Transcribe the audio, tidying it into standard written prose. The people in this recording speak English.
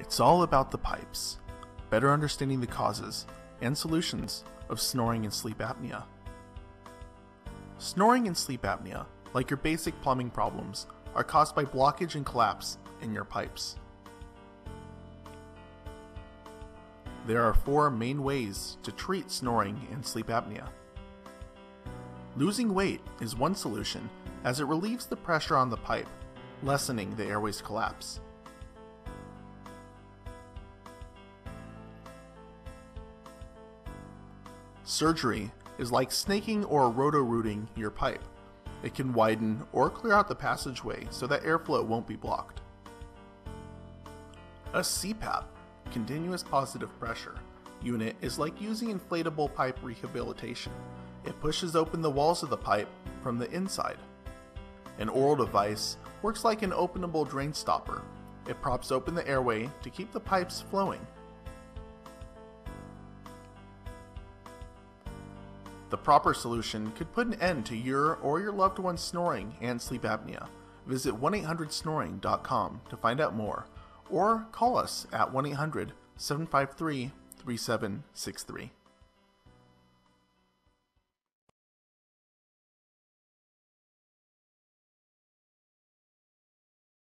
It's all about the pipes, better understanding the causes and solutions of snoring and sleep apnea. Snoring and sleep apnea, like your basic plumbing problems, are caused by blockage and collapse in your pipes. There are 4 main ways to treat snoring and sleep apnea. Losing weight is one solution, as it relieves the pressure on the pipe, lessening the airway's collapse. Surgery is like snaking or roto-rooting your pipe. It can widen or clear out the passageway so that airflow won't be blocked. A CPAP, continuous positive pressure, unit is like using inflatable pipe rehabilitation. It pushes open the walls of the pipe from the inside. An oral device works like an openable drain stopper. It props open the airway to keep the pipes flowing. The proper solution could put an end to your or your loved one's snoring and sleep apnea. Visit 1-800-SNORING.com to find out more, or call us at 1-800-753-3763.